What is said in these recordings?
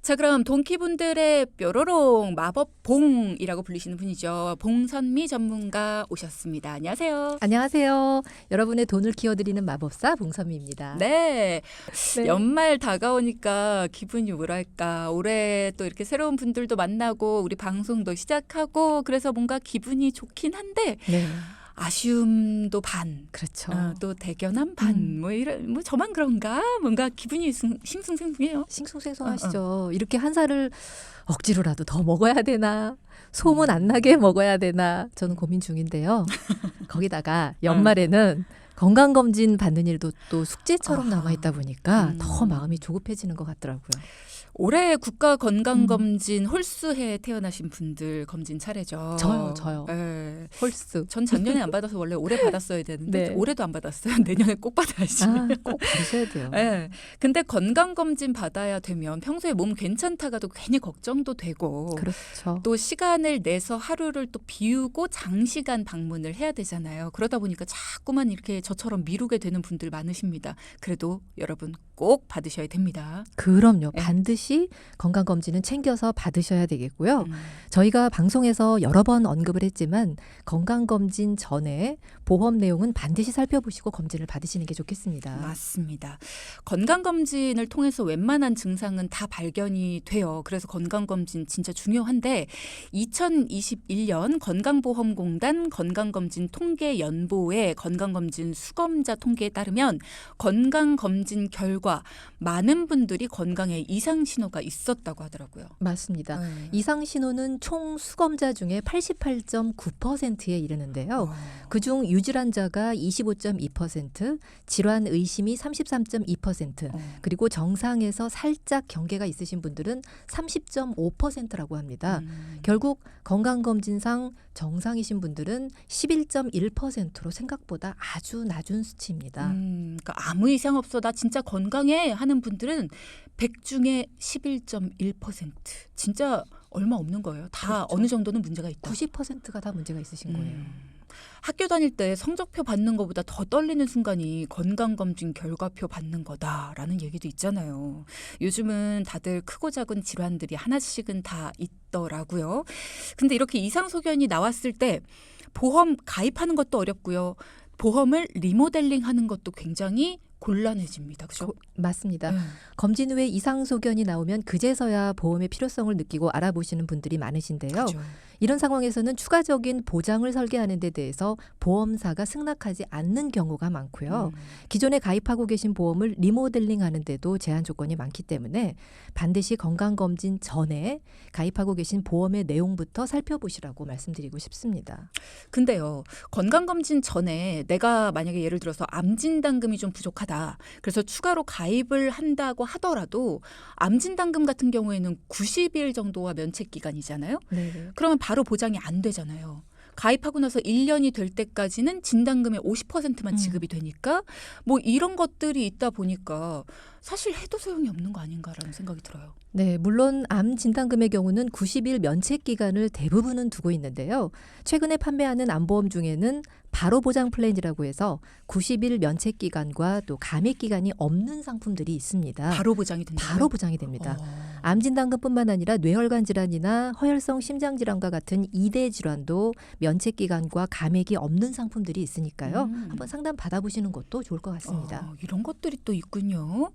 자, 그럼 동키분들의 뾰로롱 마법봉이라고 불리시는 분이죠. 봉선미 전문가 오셨습니다. 안녕하세요. 안녕하세요. 여러분의 돈을 키워드리는 마법사 봉선미입니다. 네. 네. 연말 다가오니까 기분이 뭐랄까. 올해 또 이렇게 새로운 분들도 만나고 우리 방송도 시작하고 그래서 뭔가 기분이 좋긴 한데 네. 아쉬움도 반. 그렇죠. 또 대견함 반. 뭐 저만 그런가? 뭔가 기분이 싱숭생숭해요. 싱숭생숭하시죠. 이렇게 한 살을 억지로라도 더 먹어야 되나? 소문 안 나게 먹어야 되나? 저는 고민 중인데요. 거기다가 연말에는 건강검진 받는 일도 또 숙제처럼 남아있다 보니까 더 마음이 조급해지는 것 같더라고요. 올해 국가건강검진 홀수해 태어나신 분들 검진 차례죠. 저요. 네. 홀수. 전 작년에 안 받아서 원래 올해 받았어야 되는데 네. 올해도 안 받았어요. 내년에 꼭 받아야지. 꼭 받으셔야 돼요. 네. 근데 건강검진 받아야 되면 평소에 몸 괜찮다가도 괜히 걱정도 되고 그렇죠. 또 시간을 내서 하루를 또 비우고 장시간 방문을 해야 되잖아요. 그러다 보니까 자꾸만 이렇게 저처럼 미루게 되는 분들 많으십니다. 그래도 여러분 꼭 받으셔야 됩니다. 그럼요. 네. 반드시 건강검진은 챙겨서 받으셔야 되겠고요. 저희가 방송에서 여러 번 언급을 했지만 건강검진 전에 보험 내용은 반드시 살펴보시고 검진을 받으시는 게 좋겠습니다. 맞습니다. 건강검진을 통해서 웬만한 증상은 다 발견이 돼요. 그래서 건강검진 진짜 중요한데 2021년 건강보험공단 건강검진 통계연보의 건강검진 수검자 통계에 따르면 건강검진 결과 많은 분들이 건강에 이상 신호가 있었다고 하더라고요. 맞습니다. 이상 신호는 총 수검자 중에 88.9%에 이르는데요. 그중 유질환자가 25.2%, 질환 의심이 33.2%, 그리고 정상에서 살짝 경계가 있으신 분들은 30.5%라고 합니다. 결국 건강검진상 정상이신 분들은 11.1%로 생각보다 아주 낮은 수치입니다. 그러니까 아무 이상 없어 나 진짜 건강해 하는 분들은 100 중에 11.1%. 진짜 얼마 없는 거예요. 다 그렇죠. 어느 정도는 문제가 있다. 90%가 다 문제가 있으신 거예요. 학교 다닐 때 성적표 받는 것보다 더 떨리는 순간이 건강검진 결과표 받는 거다라는 얘기도 있잖아요. 요즘은 다들 크고 작은 질환들이 하나씩은 다 있더라고요. 근데 이렇게 이상 소견이 나왔을 때 보험 가입하는 것도 어렵고요. 보험을 리모델링하는 것도 굉장히 곤란해집니다. 그렇죠? 맞습니다. 검진 후에 이상 소견이 나오면 그제서야 보험의 필요성을 느끼고 알아보시는 분들이 많으신데요. 그렇죠. 이런 상황에서는 추가적인 보장을 설계하는 데 대해서 보험사가 승낙하지 않는 경우가 많고요. 기존에 가입하고 계신 보험을 리모델링하는 데도 제한 조건이 많기 때문에 반드시 건강검진 전에 가입하고 계신 보험의 내용부터 살펴보시라고 말씀드리고 싶습니다. 근데요, 건강검진 전에 내가 만약에 예를 들어서 암 진단금이 좀 부족하다. 그래서 추가로 가입을 한다고 하더라도 암 진단금 같은 경우에는 90일 정도가 면책 기간이잖아요. 네. 그러면 바로 보장이 안 되잖아요. 가입하고 나서 1년이 될 때까지는 진단금의 50%만 지급이 되니까 뭐 이런 것들이 있다 보니까 사실 해도 소용이 없는 거 아닌가라는 생각이 들어요. 네, 물론 암 진단금의 경우는 90일 면책 기간을 대부분은 두고 있는데요. 최근에 판매하는 암보험 중에는 바로 보장 플랜이라고 해서 90일 면책 기간과 또 감액 기간이 없는 상품들이 있습니다. 바로 보장이 된다고요? 바로 보장이 됩니다. 암 진단금뿐만 아니라 뇌혈관 질환이나 허혈성 심장 질환과 같은 2대 질환도 면책 기간과 감액이 없는 상품들이 있으니까요. 한번 상담 받아보시는 것도 좋을 것 같습니다. 이런 것들이 또 있군요.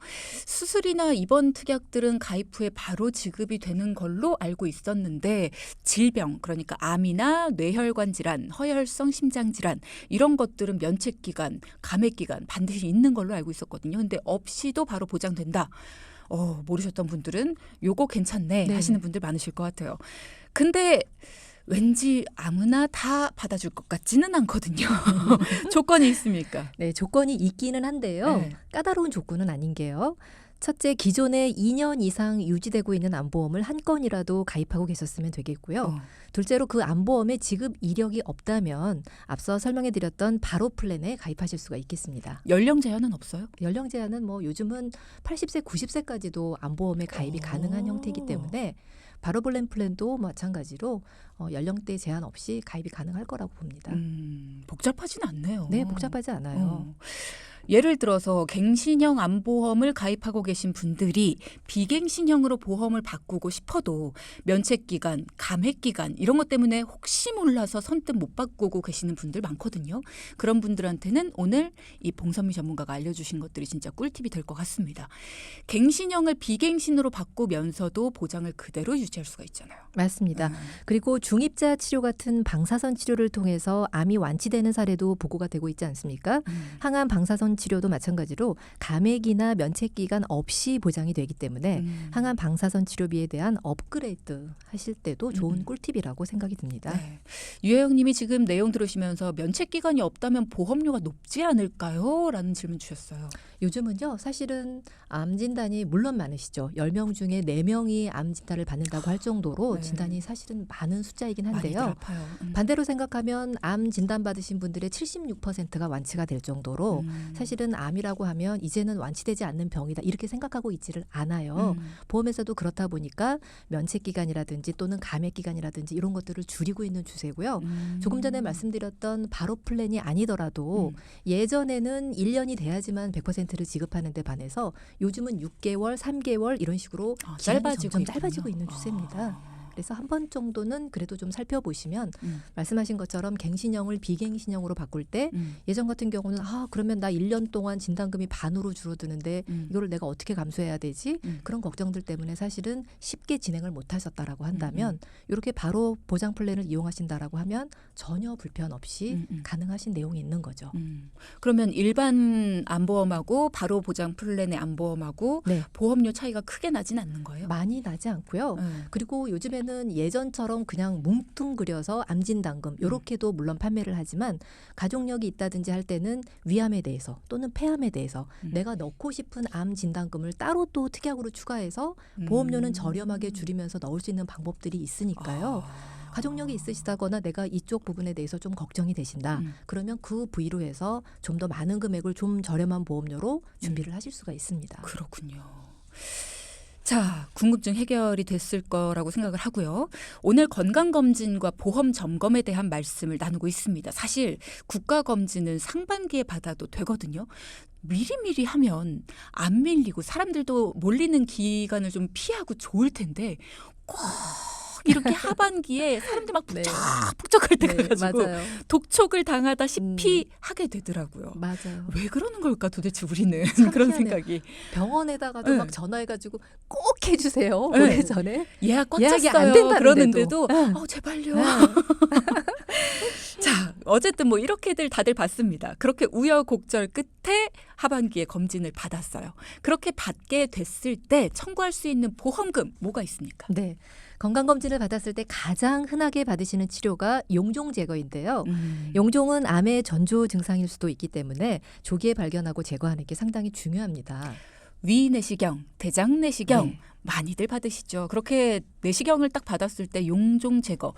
수술이나 입원 특약들은 가입 후에 바로 지급이 되는 걸로 알고 있었는데 질병, 그러니까 암이나 뇌혈관 질환, 허혈성 심장 질환 이런 것들은 면책 기간, 감액 기간 반드시 있는 걸로 알고 있었거든요. 근데 없이도 바로 보장된다. 모르셨던 분들은 요거 괜찮네 하시는 분들 많으실 것 같아요. 근데 왠지 아무나 다 받아줄 것 같지는 않거든요. 조건이 있습니까? 네, 조건이 있기는 한데요. 네. 까다로운 조건은 아닌 게요. 첫째, 기존에 2년 이상 유지되고 있는 암보험을 한 건이라도 가입하고 계셨으면 되겠고요. 둘째로 그 암보험에 지급 이력이 없다면 앞서 설명해드렸던 바로 플랜에 가입하실 수가 있겠습니다. 연령 제한은 없어요? 연령 제한은 뭐 요즘은 80세, 90세까지도 암보험에 가입이 가능한 형태이기 때문에 바로 플랜도 마찬가지로 연령대 제한 없이 가입이 가능할 거라고 봅니다. 복잡하진 않네요. 네, 복잡하지 않아요. 예를 들어서 갱신형 암보험을 가입하고 계신 분들이 비갱신형으로 보험을 바꾸고 싶어도 면책기간, 감액기간 이런 것 때문에 혹시 몰라서 선뜻 못 바꾸고 계시는 분들 많거든요. 그런 분들한테는 오늘 이 봉선미 전문가가 알려주신 것들이 진짜 꿀팁이 될 것 같습니다. 갱신형을 비갱신으로 바꾸면서도 보장을 그대로 유지할 수가 있잖아요. 맞습니다. 그리고 중입자 치료 같은 방사선 치료를 통해서 암이 완치되는 사례도 보고가 되고 있지 않습니까? 항암 방사선 치료도 마찬가지로 감액이나 면책 기간 없이 보장이 되기 때문에 항암 방사선 치료비에 대한 업그레이드 하실 때도 좋은 꿀팁이라고 생각이 듭니다. 네. 유혜영 님이 지금 내용 들으시면서 면책 기간이 없다면 보험료가 높지 않을까요? 라는 질문 주셨어요. 요즘은요. 사실은 암 진단이 물론 많으시죠. 10명 중에 4명이 암 진단을 받는다고 할 정도로 네. 진단이 사실은 많은 숫자이긴 많이들 한데요. 아파요. 반대로 생각하면 암 진단 받으신 분들의 76%가 완치가 될 정도로 사실은 암이라고 하면 이제는 완치되지 않는 병이다 이렇게 생각하고 있지를 않아요. 보험에서도 그렇다 보니까 면책 기간이라든지 또는 감액 기간이라든지 이런 것들을 줄이고 있는 추세고요. 조금 전에 말씀드렸던 바로 플랜이 아니더라도 예전에는 1년이 돼야지만 100%를 지급하는 데 반해서 요즘은 6개월, 3개월 이런 식으로 기간이 짧아지고 점점 짧아지고 있는 추세입니다. 그래서 한 번 정도는 그래도 좀 살펴보시면 말씀하신 것처럼 갱신형을 비갱신형으로 바꿀 때 예전 같은 경우는 그러면 나 1년 동안 진단금이 반으로 줄어드는데 이거를 내가 어떻게 감수해야 되지? 그런 걱정들 때문에 사실은 쉽게 진행을 못 하셨다라고 한다면 이렇게 바로 보장 플랜을 이용하신다라고 하면 전혀 불편 없이 가능하신 내용이 있는 거죠. 그러면 일반 암보험하고 바로 보장 플랜의 암보험하고 네. 보험료 차이가 크게 나진 않는 거예요? 많이 나지 않고요. 그리고 요즘에는 예전처럼 그냥 뭉뚱그려서 암진단금 이렇게도 물론 판매를 하지만 가족력이 있다든지 할 때는 위암에 대해서 또는 폐암에 대해서 내가 넣고 싶은 암진단금을 따로 또 특약으로 추가해서 보험료는 저렴하게 줄이면서 넣을 수 있는 방법들이 있으니까요. 가족력이 있으시다거나 내가 이쪽 부분에 대해서 좀 걱정이 되신다. 그러면 그 부위로 해서 좀 더 많은 금액을 좀 저렴한 보험료로 준비를 하실 수가 있습니다. 그렇군요. 자, 궁금증 해결이 됐을 거라고 생각을 하고요. 오늘 건강검진과 보험 점검에 대한 말씀을 나누고 있습니다. 사실 국가검진은 상반기에 받아도 되거든요. 미리미리 하면 안 밀리고 사람들도 몰리는 기간을 좀 피하고 좋을 텐데 꼭 이렇게 하반기에 사람들 막 북적북적할 때가 가지고 맞아요. 독촉을 당하다시피 하게 되더라고요. 맞아요. 왜 그러는 걸까 도대체 우리는 참 그런 희한해요. 생각이. 병원에다가도 막 전화해가지고 꼭 해주세요. 네. 오래전에. 예약 꽉 예약이 찼어요. 안 된다는데도. 그러는데도 네. 제발요. 네. 자, 어쨌든 뭐 이렇게들 다들 받습니다. 그렇게 우여곡절 끝에 하반기에 검진을 받았어요. 그렇게 받게 됐을 때 청구할 수 있는 보험금 뭐가 있습니까? 네. 건강검진을 받았을 때 가장 흔하게 받으시는 치료가 용종 제거인데요. 용종은 암의 전조 증상일 수도 있기 때문에 조기에 발견하고 제거하는 게 상당히 중요합니다. 위 내시경, 대장 내시경 네. 많이들 받으시죠. 그렇게 내시경을 딱 받았을 때 용종 제거.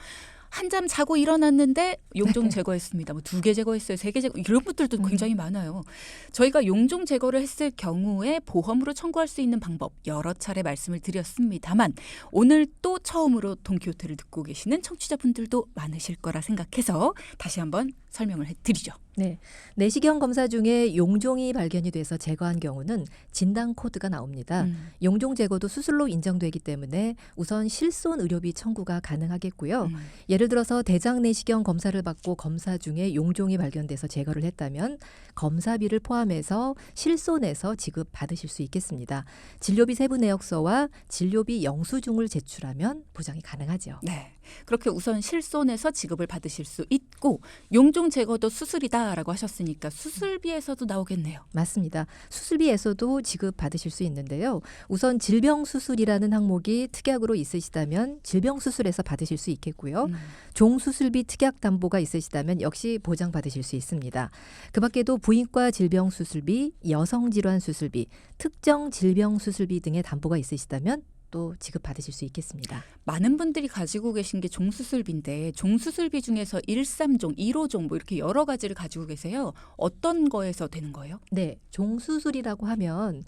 한잠 자고 일어났는데 용종 제거했습니다. 뭐 2개 제거했어요. 3개 제거. 이런 분들도 굉장히 많아요. 저희가 용종 제거를 했을 경우에 보험으로 청구할 수 있는 방법 여러 차례 말씀을 드렸습니다만 오늘 또 처음으로 동키호테를 듣고 계시는 청취자분들도 많으실 거라 생각해서 다시 한번 설명을 해드리죠. 네. 내시경 검사 중에 용종이 발견이 돼서 제거한 경우는 진단 코드가 나옵니다. 용종 제거도 수술로 인정되기 때문에 우선 실손 의료비 청구가 가능하겠고요. 예를 들어서 대장 내시경 검사를 받고 검사 중에 용종이 발견돼서 제거를 했다면 검사비를 포함해서 실손에서 지급 받으실 수 있겠습니다. 진료비 세부 내역서와 진료비 영수증을 제출하면 보장이 가능하죠. 네. 그렇게 우선 실손에서 지급을 받으실 수 있고 용종 제거도 수술이다라고 하셨으니까 수술비에서도 나오겠네요. 맞습니다. 수술비에서도 지급 받으실 수 있는데요. 우선 질병수술이라는 항목이 특약으로 있으시다면 질병수술에서 받으실 수 있겠고요. 종수술비 특약 담보가 있으시다면 역시 보장 받으실 수 있습니다. 그 밖에도 부인과 질병수술비, 여성질환수술비, 특정 질병수술비 등의 담보가 있으시다면 또 지급받으실 수 있겠습니다. 많은 분들이 가지고 계신 게 종수술비인데 종수술비 중에서 1~3종, 1호종 뭐 이렇게 여러 가지를 가지고 계세요. 어떤 거에서 되는 거예요? 네, 종수술이라고 하면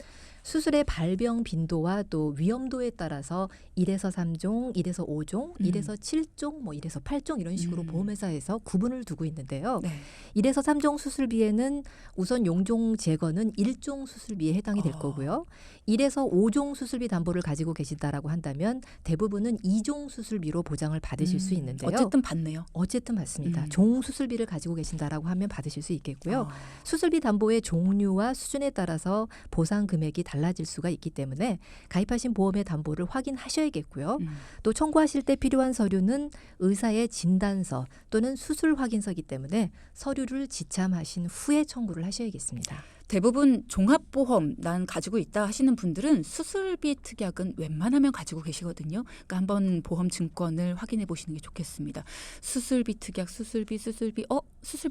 수술의 발병 빈도와 또 위험도에 따라서 1에서 3종, 1에서 5종, 1에서 7종, 뭐 1에서 8종 이런 식으로 보험회사에서 구분을 두고 있는데요. 네. 1에서 3종 수술비에는 우선 용종 제거는 1종 수술비에 해당이 될 거고요. 1에서 5종 수술비 담보를 가지고 계신다라고 한다면 대부분은 2종 수술비로 보장을 받으실 수 있는데요. 어쨌든 받네요. 어쨌든 맞습니다. 종 수술비를 가지고 계신다라고 하면 받으실 수 있겠고요. 어. 수술비 담보의 종류와 수준에 따라서 보상 금액이 달라질 수가 있기 때문에 가입하신 보험의 담보를 확인하셔야겠고요. 또 청구하실 때 필요한 서류는 의사의 진단서 또는 수술 확인서이기 때문에 서류를 지참하신 후에 청구를 하셔야겠습니다. 대부분 종합보험 난 가지고 있다 하시는 분들은 수술비 특약은 웬만하면 가지고 계시거든요. 그러니까 한번 보험 증권을 확인해 보시는 게 좋겠습니다. 수술비 특약, 수술비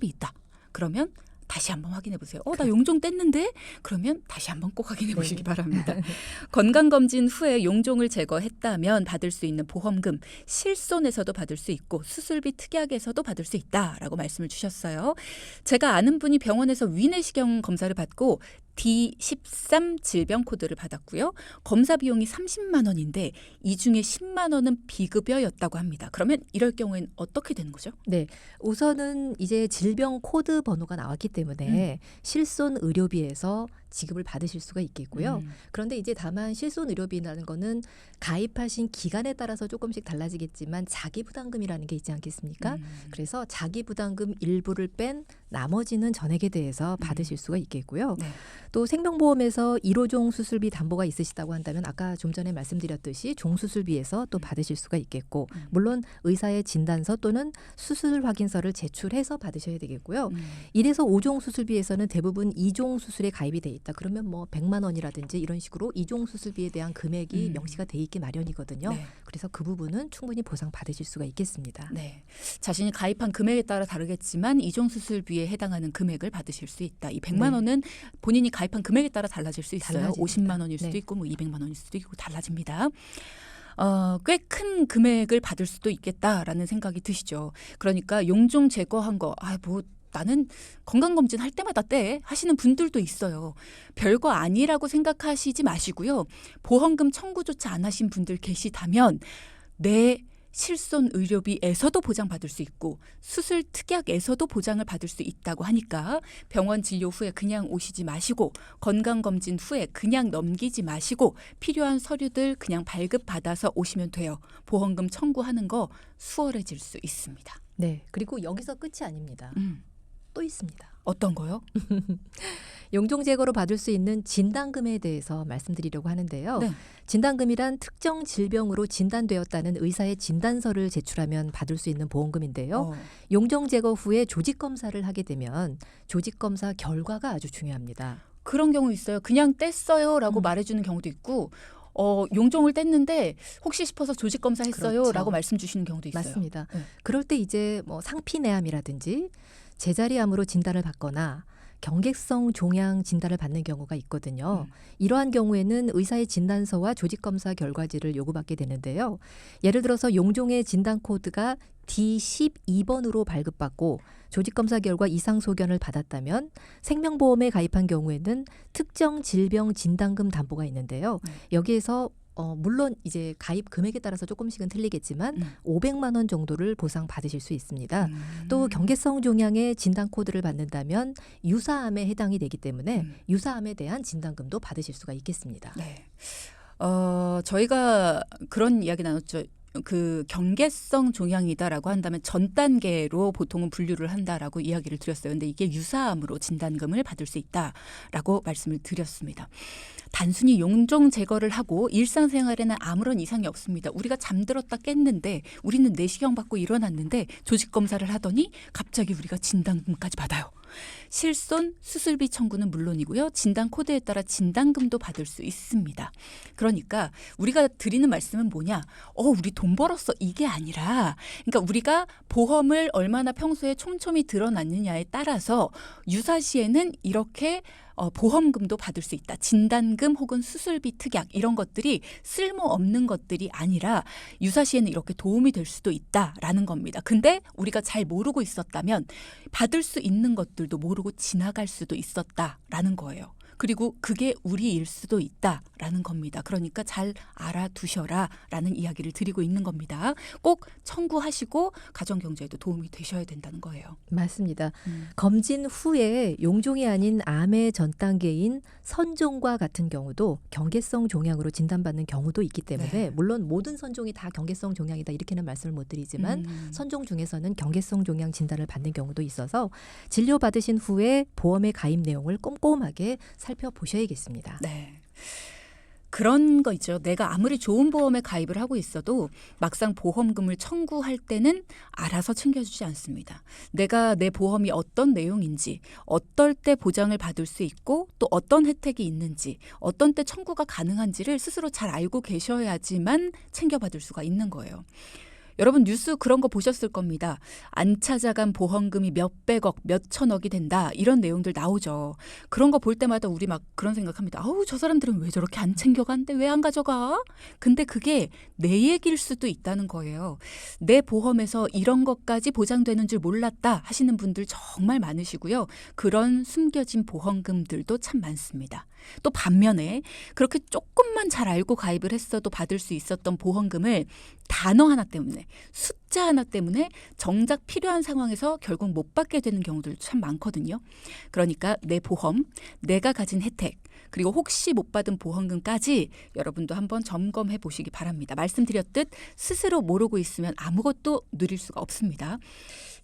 있다. 그러면 다시 한번 확인해 보세요. 나 용종 뗐는데? 그러면 다시 한번 꼭 확인해 보시기 바랍니다. 건강검진 후에 용종을 제거했다면 받을 수 있는 보험금, 실손에서도 받을 수 있고 수술비 특약에서도 받을 수 있다라고 말씀을 주셨어요. 제가 아는 분이 병원에서 위내시경 검사를 받고 D13 질병 코드를 받았고요. 검사 비용이 30만 원인데 이 중에 10만 원은 비급여였다고 합니다. 그러면 이럴 경우엔 어떻게 되는 거죠? 네, 우선은 이제 질병 코드 번호가 나왔기 때문에 실손 의료비에서 지급을 받으실 수가 있겠고요. 그런데 이제 다만 실손 의료비라는 거는 가입하신 기간에 따라서 조금씩 달라지겠지만 자기부담금이라는 게 있지 않겠습니까? 그래서 자기부담금 일부를 뺀 나머지는 전액에 대해서 받으실 수가 있겠고요. 네. 또 생명보험에서 1호종 수술비 담보가 있으시다고 한다면 아까 좀 전에 말씀드렸듯이 종수술비에서 또 받으실 수가 있겠고 물론 의사의 진단서 또는 수술 확인서를 제출해서 받으셔야 되겠고요. 1에서 5종 수술비에서는 대부분 2종 수술에 가입이 돼 있다. 그러면 뭐 100만 원이라든지 이런 식으로 2종 수술비에 대한 금액이 명시가 돼 있기 마련이거든요. 네. 그래서 그 부분은 충분히 보상 받으실 수가 있겠습니다. 네, 자신이 가입한 금액에 따라 다르겠지만 이종 수술비에 해당하는 금액을 받으실 수 있다. 이 100만 원은 본인이 가입한 금액에 따라 달라질 수 있어요. 달라집니다. 50만 원일 수도 네. 있고 뭐 200만 원일 수도 있고 달라집니다. 꽤 큰 금액을 받을 수도 있겠다라는 생각이 드시죠. 그러니까 용종 제거한 거, 나는 건강검진 할 때마다 떼 하시는 분들도 있어요. 별거 아니라고 생각하시지 마시고요. 보험금 청구조차 안 하신 분들 계시다면 내 실손 의료비에서도 보장받을 수 있고 수술 특약에서도 보장을 받을 수 있다고 하니까 병원 진료 후에 그냥 오시지 마시고 건강검진 후에 그냥 넘기지 마시고 필요한 서류들 그냥 발급받아서 오시면 돼요. 보험금 청구하는 거 수월해질 수 있습니다. 네, 그리고 여기서 끝이 아닙니다. 또 있습니다. 어떤 거요? 용종 제거로 받을 수 있는 진단금에 대해서 말씀드리려고 하는데요. 네. 진단금이란 특정 질병으로 진단되었다는 의사의 진단서를 제출하면 받을 수 있는 보험금인데요. 용종 제거 후에 조직 검사를 하게 되면 조직 검사 결과가 아주 중요합니다. 그런 경우 있어요. 그냥 뗐어요라고 말해주는 경우도 있고 용종을 뗐는데 혹시 싶어서 조직 검사했어요라고 그렇죠. 말씀 주시는 경우도 있어요. 맞습니다. 네. 그럴 때 이제 뭐 상피내암이라든지 제자리암으로 진단을 받거나 경객성 종양 진단을 받는 경우가 있거든요. 이러한 경우에는 의사의 진단서와 조직검사 결과지를 요구받게 되는데요. 예를 들어서 용종의 진단 코드가 D12번으로 발급받고 조직검사 결과 이상 소견을 받았다면 생명보험에 가입한 경우에는 특정 질병 진단금 담보가 있는데요. 여기에서 물론 이제 가입 금액에 따라서 조금씩은 틀리겠지만 500만 원 정도를 보상 받으실 수 있습니다. 또 경계성 종양의 진단 코드를 받는다면 유사암에 해당이 되기 때문에 유사암에 대한 진단금도 받으실 수가 있겠습니다. 네. 저희가 그런 이야기 나눴죠. 그 경계성 종양이다라고 한다면 전 단계로 보통은 분류를 한다라고 이야기를 드렸어요. 근데 이게 유사암으로 진단금을 받을 수 있다라고 말씀을 드렸습니다. 단순히 용종 제거를 하고 일상생활에는 아무런 이상이 없습니다. 우리가 잠들었다 깼는데 우리는 내시경 받고 일어났는데 조직 검사를 하더니 갑자기 우리가 진단금까지 받아요. 실손 수술비 청구는 물론이고요. 진단 코드에 따라 진단금도 받을 수 있습니다. 그러니까 우리가 드리는 말씀은 뭐냐? 우리 돈 벌었어. 이게 아니라 그러니까 우리가 보험을 얼마나 평소에 촘촘히 들어놨느냐에 따라서 유사시에는 이렇게 보험금도 받을 수 있다. 진단금 혹은 수술비 특약 이런 것들이 쓸모없는 것들이 아니라 유사시에는 이렇게 도움이 될 수도 있다라는 겁니다. 근데 우리가 잘 모르고 있었다면 받을 수 있는 것들도 모르고 지나갈 수도 있었다라는 거예요. 그리고 그게 우리일 수도 있다라는 겁니다. 그러니까 잘 알아두셔라라는 이야기를 드리고 있는 겁니다. 꼭 청구하시고 가정경제에도 도움이 되셔야 된다는 거예요. 맞습니다. 검진 후에 용종이 아닌 암의 전 단계인 선종과 같은 경우도 경계성 종양으로 진단받는 경우도 있기 때문에 네. 물론 모든 선종이 다 경계성 종양이다 이렇게는 말씀을 못 드리지만 선종 중에서는 경계성 종양 진단을 받는 경우도 있어서 진료받으신 후에 보험의 가입 내용을 꼼꼼하게 살펴보셔야겠습니다. 네. 그런 거 있죠. 내가 아무리 좋은 보험에 가입을 하고 있어도 막상 보험금을 청구할 때는 알아서 챙겨주지 않습니다. 내가 내 보험이 어떤 내용인지, 어떨 때 보장을 받을 수 있고 또 어떤 혜택이 있는지, 어떤 때 청구가 가능한지를 스스로 잘 알고 계셔야지만 챙겨받을 수가 있는 거예요. 여러분 뉴스 그런 거 보셨을 겁니다. 안 찾아간 보험금이 몇백억, 몇천억이 된다. 이런 내용들 나오죠. 그런 거 볼 때마다 우리 막 그런 생각합니다. 아우 저 사람들은 왜 저렇게 안 챙겨간대? 왜 안 가져가? 근데 그게 내 얘기일 수도 있다는 거예요. 내 보험에서 이런 것까지 보장되는 줄 몰랐다 하시는 분들 정말 많으시고요. 그런 숨겨진 보험금들도 참 많습니다. 또 반면에 그렇게 조금만 잘 알고 가입을 했어도 받을 수 있었던 보험금을 단어 하나 때문에 숫자 하나 때문에 정작 필요한 상황에서 결국 못 받게 되는 경우들도 참 많거든요. 그러니까 내 보험, 내가 가진 혜택, 그리고 혹시 못 받은 보험금까지 여러분도 한번 점검해 보시기 바랍니다. 말씀드렸듯 스스로 모르고 있으면 아무것도 누릴 수가 없습니다.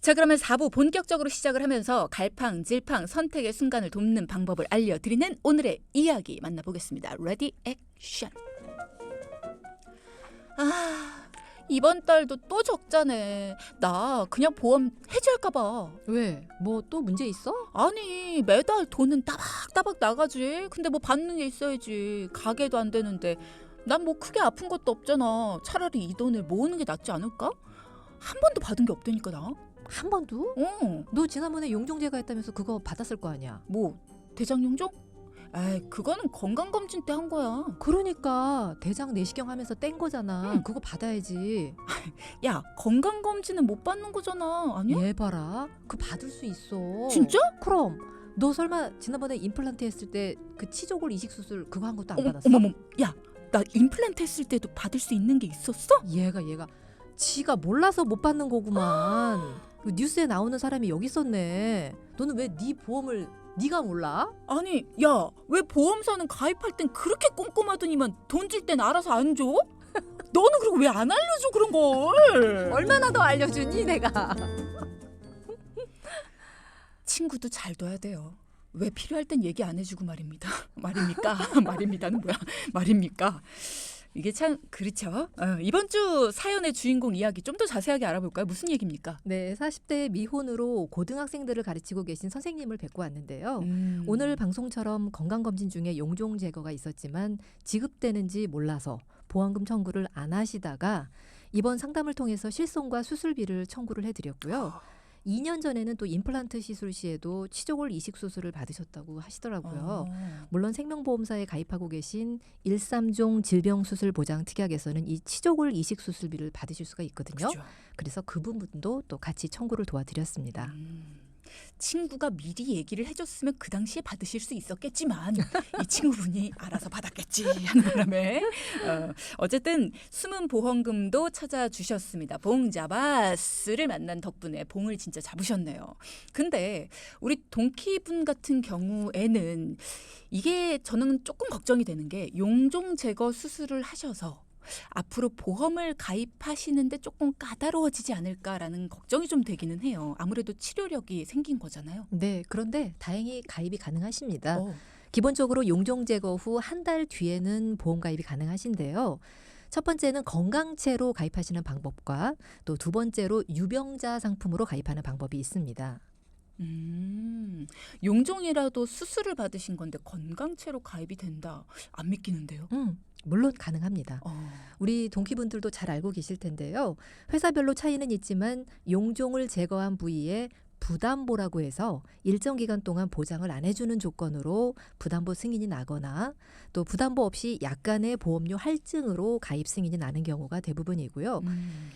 자, 그러면 4부 본격적으로 시작을 하면서 갈팡질팡 선택의 순간을 돕는 방법을 알려드리는 오늘의 이야기 만나보겠습니다. 레디 액션. 이번 달도 또 적자네. 나 그냥 보험 해지할까 봐. 왜? 뭐 또 문제 있어? 아니 매달 돈은 따박따박 나가지. 근데 뭐 받는 게 있어야지. 가게도 안 되는데 난 뭐 크게 아픈 것도 없잖아. 차라리 이 돈을 모으는 게 낫지 않을까? 한 번도 받은 게 없다니까 나. 한 번도? 너 지난번에 용종제가 했다면서 그거 받았을 거 아니야? 뭐 대장용종? 에이 그거는 건강검진 때 한 거야. 그러니까 대장 내시경 하면서 뗀 거잖아. 응. 그거 받아야지. 야 건강검진은 못 받는 거잖아. 아니야? 얘 봐라. 그거 받을 수 있어. 진짜? 그럼. 너 설마 지난번에 임플란트 했을 때 그 치조골 이식 수술 그거 한 것도 안 받았어? 어머머. 야 나 임플란트 했을 때도 받을 수 있는 게 있었어? 얘가 지가 몰라서 못 받는 거구만. 그 뉴스에 나오는 사람이 여기 있었네. 너는 왜 네 보험을 네가 몰라? 아니 야 왜 보험사는 가입할 땐 그렇게 꼼꼼하더니만 돈 줄 땐 알아서 안 줘? 너는 그리고 왜 안 알려줘 그런 걸? 얼마나 더 알려주니 내가. 친구도 잘 둬야 돼요. 왜 필요할 땐 얘기 안 해주고 말입니다. 말입니다는 뭐야? 말입니까? 이게 참 그렇죠. 이번 주 사연의 주인공 이야기 좀 더 자세하게 알아볼까요? 무슨 얘기입니까? 네, 40대 미혼으로 고등학생들을 가르치고 계신 선생님을 뵙고 왔는데요. 오늘 방송처럼 건강검진 중에 용종 제거가 있었지만 지급되는지 몰라서 보험금 청구를 안 하시다가 이번 상담을 통해서 실손과 수술비를 청구를 해드렸고요. 2년 전에는 또 임플란트 시술 시에도 치조골 이식 수술을 받으셨다고 하시더라고요. 물론 생명보험사에 가입하고 계신 1~3종 질병수술보장특약에서는 이 치조골 이식 수술비를 받으실 수가 있거든요. 그죠. 그래서 그 부분도 또 같이 청구를 도와드렸습니다. 친구가 미리 얘기를 해줬으면 그 당시에 받으실 수 있었겠지만 이 친구분이 알아서 받았겠지 하는 바람에 어쨌든 숨은 보험금도 찾아주셨습니다. 봉자바스를 만난 덕분에 봉을 진짜 잡으셨네요. 근데 우리 동키분 같은 경우에는 이게 저는 조금 걱정이 되는 게 용종 제거 수술을 하셔서 앞으로 보험을 가입하시는데 조금 까다로워지지 않을까라는 걱정이 좀 되기는 해요. 아무래도 치료력이 생긴 거잖아요. 네, 그런데 다행히 가입이 가능하십니다. 기본적으로 용종 제거 후 한 달 뒤에는 보험 가입이 가능하신데요. 첫 번째는 건강채로 가입하시는 방법과 또 두 번째로 유병자 상품으로 가입하는 방법이 있습니다. 용종이라도 수술을 받으신 건데 건강채로 가입이 된다. 안 믿기는데요. 물론 가능합니다. 우리 동키분들도 잘 알고 계실 텐데요. 회사별로 차이는 있지만 용종을 제거한 부위에 부담보라고 해서 일정 기간 동안 보장을 안 해주는 조건으로 부담보 승인이 나거나 또 부담보 없이 약간의 보험료 할증으로 가입 승인이 나는 경우가 대부분이고요.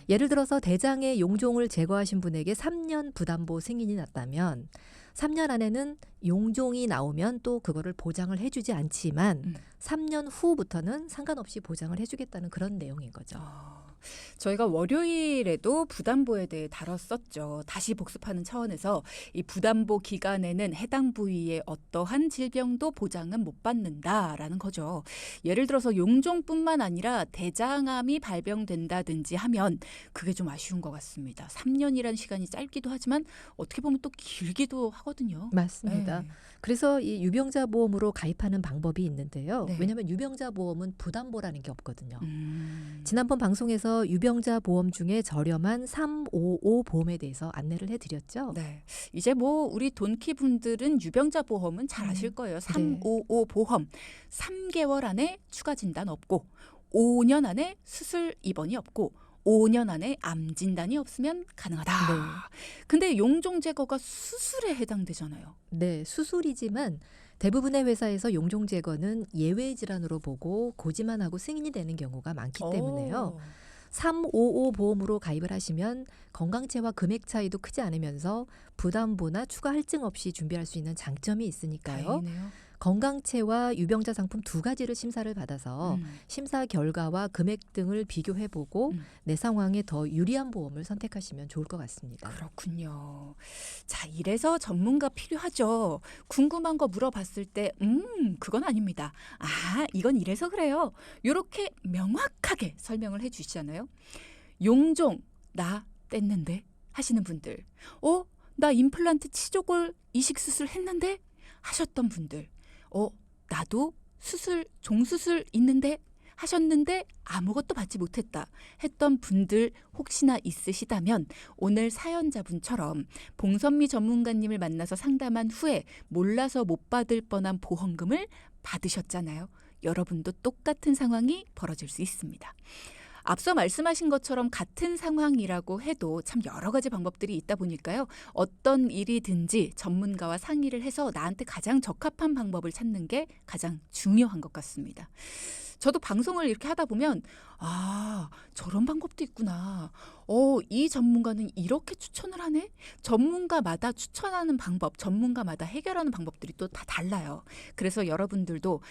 예를 들어서 대장의 용종을 제거하신 분에게 3년 부담보 승인이 났다면 3년 안에는 용종이 나오면 또 그거를 보장을 해주지 않지만 3년 후부터는 상관없이 보장을 해주겠다는 그런 내용인 거죠. 저희가 월요일에도 부담보에 대해 다뤘었죠. 다시 복습하는 차원에서 이 부담보 기간에는 해당 부위의 어떠한 질병도 보장은 못 받는다라는 거죠. 예를 들어서 용종뿐만 아니라 대장암이 발병된다든지 하면 그게 좀 아쉬운 것 같습니다. 3년이라는 시간이 짧기도 하지만 어떻게 보면 또 길기도 하거든요. 맞습니다. 네. 그래서 이 유병자 보험으로 가입하는 방법이 있는데요. 네. 왜냐하면 유병자 보험은 부담보라는 게 없거든요. 음. 지난번 방송에서 유병자 보험 중에 저렴한 355 보험에 대해서 안내를 해드렸죠. 네. 이제 뭐 우리 돈키 분들은 유병자 보험은 잘 아실 거예요. 355 보험. 3개월 안에 추가 진단 없고 5년 안에 수술 입원이 없고 5년 안에 암 진단이 없으면 가능하다. 네. 근데 용종 제거가 수술에 해당되잖아요. 네, 수술이지만 대부분의 회사에서 용종 제거는 예외 질환으로 보고 고지만 하고 승인이 되는 경우가 많기 때문에요. 355 보험으로 가입을 하시면 건강체와 금액 차이도 크지 않으면서 부담보나 추가 할증 없이 준비할 수 있는 장점이 있으니까요. 다행이네요. 건강체와 유병자 상품 두 가지를 심사를 받아서 음. 심사 결과와 금액 등을 비교해보고 내 상황에 더 유리한 보험을 선택하시면 좋을 것 같습니다. 그렇군요. 자, 이래서 전문가 필요하죠. 궁금한 거 물어봤을 때, 그건 아닙니다. 아, 이건 이래서 그래요. 이렇게 명확하게 설명을 해 주시잖아요. 용종, 나 뗐는데 하시는 분들. 나 임플란트 치조골 이식 수술 했는데 하셨던 분들. 나도 종수술 있는데 하셨는데 아무것도 받지 못했다 했던 분들 혹시나 있으시다면 오늘 사연자분처럼 봉선미 전문가님을 만나서 상담한 후에 몰라서 못 받을 뻔한 보험금을 받으셨잖아요. 여러분도 똑같은 상황이 벌어질 수 있습니다. 앞서 말씀하신 것처럼 같은 상황이라고 해도 참 여러 가지 방법들이 있다 보니까요. 어떤 일이든지 전문가와 상의를 해서 나한테 가장 적합한 방법을 찾는 게 가장 중요한 것 같습니다. 저도 방송을 이렇게 하다 보면 저런 방법도 있구나. 이 전문가는 이렇게 추천을 하네. 전문가마다 추천하는 방법, 전문가마다 해결하는 방법들이 또 다 달라요. 그래서 여러분들도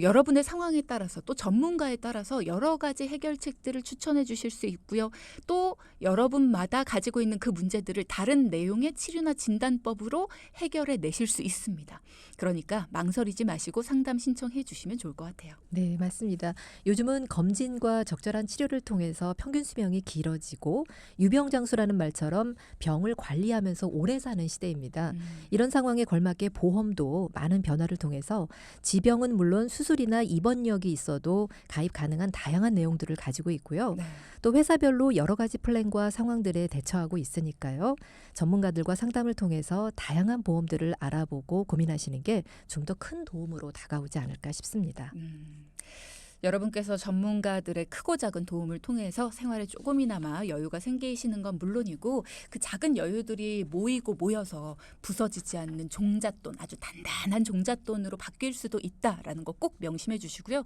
여러분의 상황에 따라서 또 전문가에 따라서 여러 가지 해결책들을 추천해 주실 수 있고요. 또 여러분마다 가지고 있는 그 문제들을 다른 내용의 치료나 진단법으로 해결해 내실 수 있습니다. 그러니까 망설이지 마시고 상담 신청해 주시면 좋을 것 같아요. 네, 맞습니다. 요즘은 검진과 적절한 치료를 통해서 평균 수명이 길어지고 유병장수라는 말처럼 병을 관리하면서 오래 사는 시대입니다. 이런 상황에 걸맞게 보험도 많은 변화를 통해서 지병은 물론 수술이나 입원력이 있어도 가입 가능한 다양한 내용들을 가지고 있고요. 네. 또 회사별로 여러 가지 플랜과 상황들에 대처하고 있으니까요. 전문가들과 상담을 통해서 다양한 보험들을 알아보고 고민하시는 게 좀 더 큰 도움으로 다가오지 않을까 싶습니다. 여러분께서 전문가들의 크고 작은 도움을 통해서 생활에 조금이나마 여유가 생기시는 건 물론이고 그 작은 여유들이 모여서 부서지지 않는 종잣돈, 아주 단단한 종잣돈으로 바뀔 수도 있다라는 거 꼭 명심해 주시고요.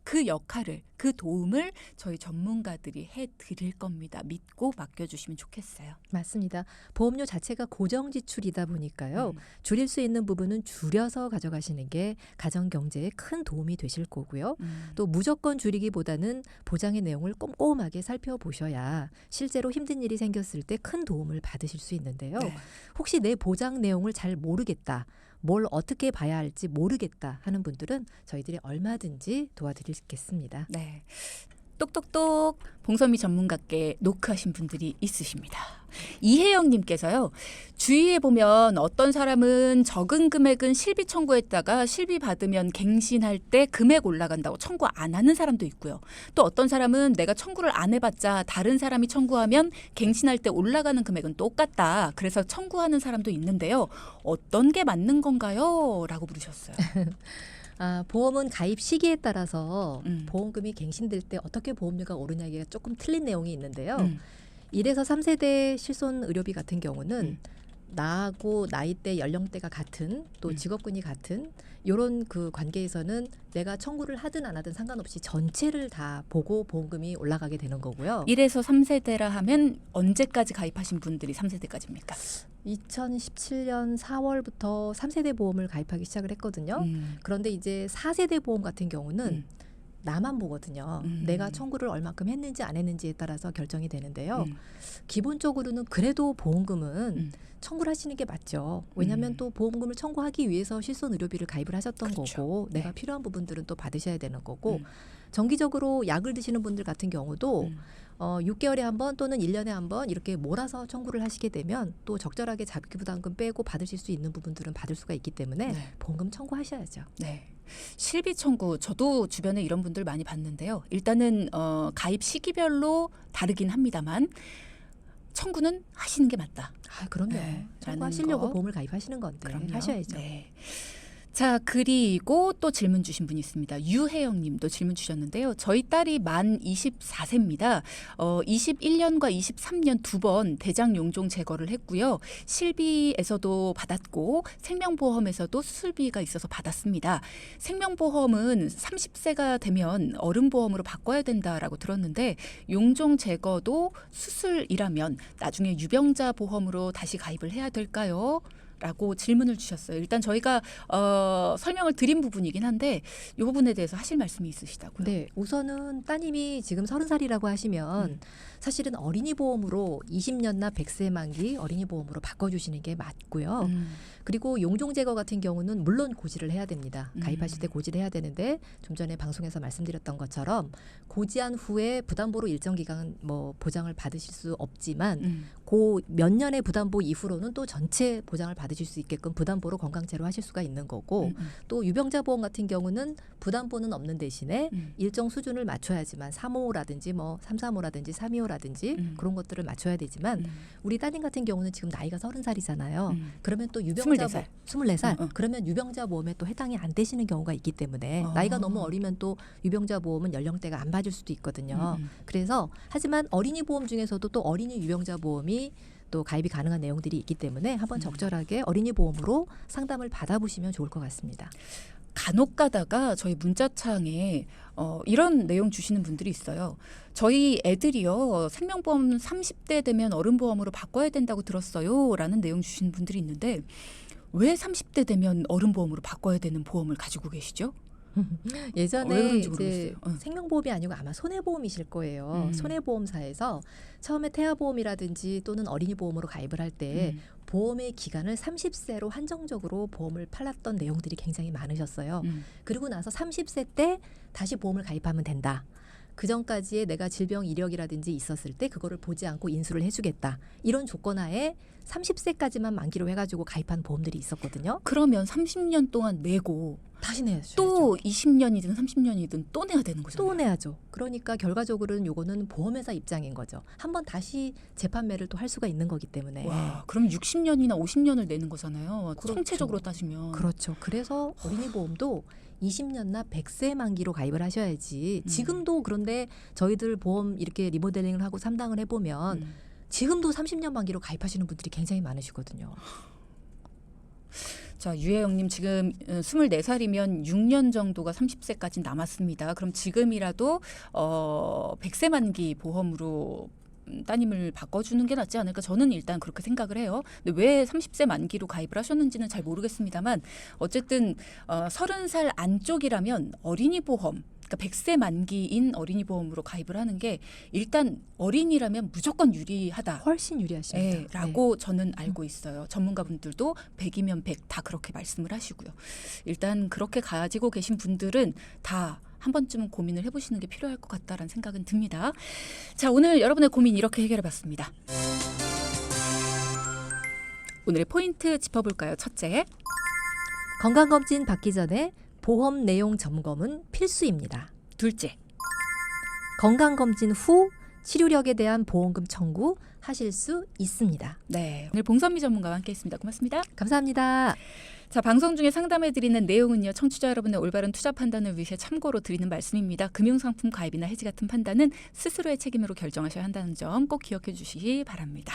그 역할을, 그 도움을 저희 전문가들이 해드릴 겁니다. 믿고 맡겨주시면 좋겠어요. 맞습니다. 보험료 자체가 고정 지출이다 보니까요. 줄일 수 있는 부분은 줄여서 가져가시는 게 가정 경제에 큰 도움이 되실 거고요. 또 무조건 줄이기보다는 보장의 내용을 꼼꼼하게 살펴보셔야 실제로 힘든 일이 생겼을 때 큰 도움을 받으실 수 있는데요. 네. 혹시 내 보장 내용을 잘 모르겠다, 뭘 어떻게 봐야 할지 모르겠다 하는 분들은 저희들이 얼마든지 도와드리겠습니다. 네. 똑똑똑 봉선미 전문가께 노크하신 분들이 있으십니다. 이혜영님께서요. 주위에 보면 어떤 사람은 적은 금액은 실비 청구했다가 실비 받으면 갱신할 때 금액 올라간다고 청구 안 하는 사람도 있고요. 또 어떤 사람은 내가 청구를 안 해봤자 다른 사람이 청구하면 갱신할 때 올라가는 금액은 똑같다. 그래서 청구하는 사람도 있는데요. 어떤 게 맞는 건가요? 라고 물으셨어요. 보험은 가입 시기에 따라서 보험금이 보험금이 갱신될 때 어떻게 보험료가 오르냐가 조금 틀린 내용이 있는데요. 1에서 1에서 3세대 실손 의료비 같은 경우는 나하고 나이대 연령대가 같은 또 직업군이 같은 이런 그 관계에서는 내가 청구를 하든 안 하든 상관없이 전체를 다 보고 보험금이 올라가게 되는 거고요. 1에서 3세대라 하면 언제까지 가입하신 분들이 3세대까지입니까? 2017년 4월부터 3세대 보험을 가입하기 시작을 했거든요. 그런데 이제 4세대 보험 같은 경우는 나만 보거든요. 내가 청구를 얼마큼 했는지 안 했는지에 따라서 결정이 되는데요. 기본적으로는 그래도 보험금은 청구를 하시는 게 맞죠. 왜냐하면 또 보험금을 청구하기 위해서 실손 의료비를 가입을 하셨던 그렇죠. 거고 내가 필요한 부분들은 또 받으셔야 되는 거고 정기적으로 약을 드시는 분들 같은 경우도 6개월에 한 번 또는 1년에 한 번 이렇게 몰아서 청구를 하시게 되면 또 적절하게 자기부담금 빼고 받으실 수 있는 부분들은 받을 수가 있기 때문에 네. 보험금 청구하셔야죠. 네. 실비 청구 저도 주변에 이런 분들 많이 봤는데요. 일단은 가입 시기별로 다르긴 합니다만 청구는 하시는 게 맞다. 아, 그럼요. 네, 청구하시려고 라는 거. 보험을 가입하시는 건데 그럼요. 하셔야죠. 네. 자, 그리고 또 질문 주신 분이 있습니다. 유혜영 님도 질문 주셨는데요. 저희 딸이 만 24세입니다. 21년과 23년 두 번 대장 용종 제거를 했고요. 실비에서도 받았고 생명보험에서도 수술비가 있어서 받았습니다. 생명보험은 30세가 되면 어른보험으로 바꿔야 된다라고 들었는데 용종 제거도 수술이라면 나중에 유병자 보험으로 다시 가입을 해야 될까요? 라고 질문을 주셨어요. 일단 저희가 설명을 드린 부분이긴 한데 이 부분에 대해서 하실 말씀이 있으시다고요? 네, 우선은 따님이 지금 30살이라고 하시면 사실은 어린이 보험으로 20년나 100세 만기 어린이 보험으로 바꿔주시는 게 맞고요. 그리고 용종 제거 같은 경우는 물론 고지를 해야 됩니다. 가입하실 때 고지를 해야 되는데 좀 전에 방송에서 말씀드렸던 것처럼 고지한 후에 부담보로 일정 기간 뭐 보장을 받으실 수 없지만 그 몇 년의 부담보 이후로는 또 전체 보장을 받으실 수 있게끔 부담보로 건강제로 하실 수가 있는 거고 또 유병자 보험 같은 경우는 부담보는 없는 대신에 일정 수준을 맞춰야지만 3호라든지 뭐 335라든지 325라든지 그런 것들을 맞춰야 되지만 우리 따님 같은 경우는 지금 나이가 30살이잖아요. 그러면 또 유병자 24살. 24살. 그러면 유병자 보험에 또 해당이 안 되시는 경우가 있기 때문에 나이가 너무 어리면 또 유병자 보험은 연령대가 안 받을 수도 있거든요. 그래서 하지만 어린이 보험 중에서도 또 어린이 유병자 보험이 또 가입이 가능한 내용들이 있기 때문에 한번 적절하게 어린이 보험으로 상담을 받아보시면 좋을 것 같습니다. 간혹 가다가 저희 문자창에 이런 내용 주시는 분들이 있어요. 저희 애들이요. 생명보험 30대 되면 어른보험으로 바꿔야 된다고 들었어요. 라는 내용 주시는 분들이 있는데 왜 30대 되면 어른보험으로 바꿔야 되는 보험을 가지고 계시죠? 왜 예전에 그런지 이제 모르겠어요. 생명보험이 아니고 아마 손해보험이실 거예요. 손해보험사에서 처음에 태아보험이라든지 또는 어린이 보험으로 가입을 할 때 보험의 기간을 30세로 한정적으로 보험을 팔았던 내용들이 굉장히 많으셨어요. 그리고 나서 30세 때 다시 보험을 가입하면 된다. 그 전까지의 내가 질병 이력이라든지 있었을 때 그거를 보지 않고 인수를 해주겠다. 이런 조건 하에 30세까지만 만기로 해가지고 가입한 보험들이 있었거든요. 그러면 30년 동안 내고 다시 내야죠. 또 20년이든 30년이든 또 내야 되는 거잖아요. 또 내야죠. 그러니까 결과적으로는 요거는 보험회사 입장인 거죠. 한번 다시 재판매를 또 할 수가 있는 거기 때문에. 와, 그럼 60년이나 50년을 내는 거잖아요. 그렇죠. 총체적으로 따지면. 그렇죠. 그래서 어린이 보험도 20년나 100세 만기로 가입을 하셔야지. 지금도 그런데 저희들 보험 이렇게 리모델링을 하고 상담을 해보면 지금도 30년 만기로 가입하시는 분들이 굉장히 많으시거든요. 자, 유혜영님 지금 24살이면 6년 정도가 30세까지 남았습니다. 그럼 지금이라도 100세 만기 보험으로 따님을 바꿔주는 게 낫지 않을까 저는 일단 그렇게 생각을 해요. 근데 왜 30세 만기로 가입을 하셨는지는 잘 모르겠습니다만 어쨌든 30살 안쪽이라면 어린이 보험 그러니까 100세 만기인 어린이 보험으로 가입을 하는 게 일단 어린이라면 무조건 유리하다. 훨씬 유리하십니다. 네, 라고 저는 알고 있어요. 전문가분들도 100이면 100 다 그렇게 말씀을 하시고요. 일단 그렇게 가지고 계신 분들은 다 한 번쯤은 고민을 해보시는 게 필요할 것 같다라는 생각은 듭니다. 자, 오늘 여러분의 고민 이렇게 해결해봤습니다. 오늘의 포인트 짚어볼까요? 첫째, 건강검진 받기 전에 보험 내용 점검은 필수입니다. 둘째, 건강검진 후 치료력에 대한 보험금 청구 하실 수 있습니다. 네, 오늘 봉선미 전문가와 함께했습니다. 고맙습니다. 감사합니다. 자, 방송 중에 상담해드리는 내용은요. 청취자 여러분의 올바른 투자 판단을 위해 참고로 드리는 말씀입니다. 금융상품 가입이나 해지 같은 판단은 스스로의 책임으로 결정하셔야 한다는 점 꼭 기억해 주시기 바랍니다.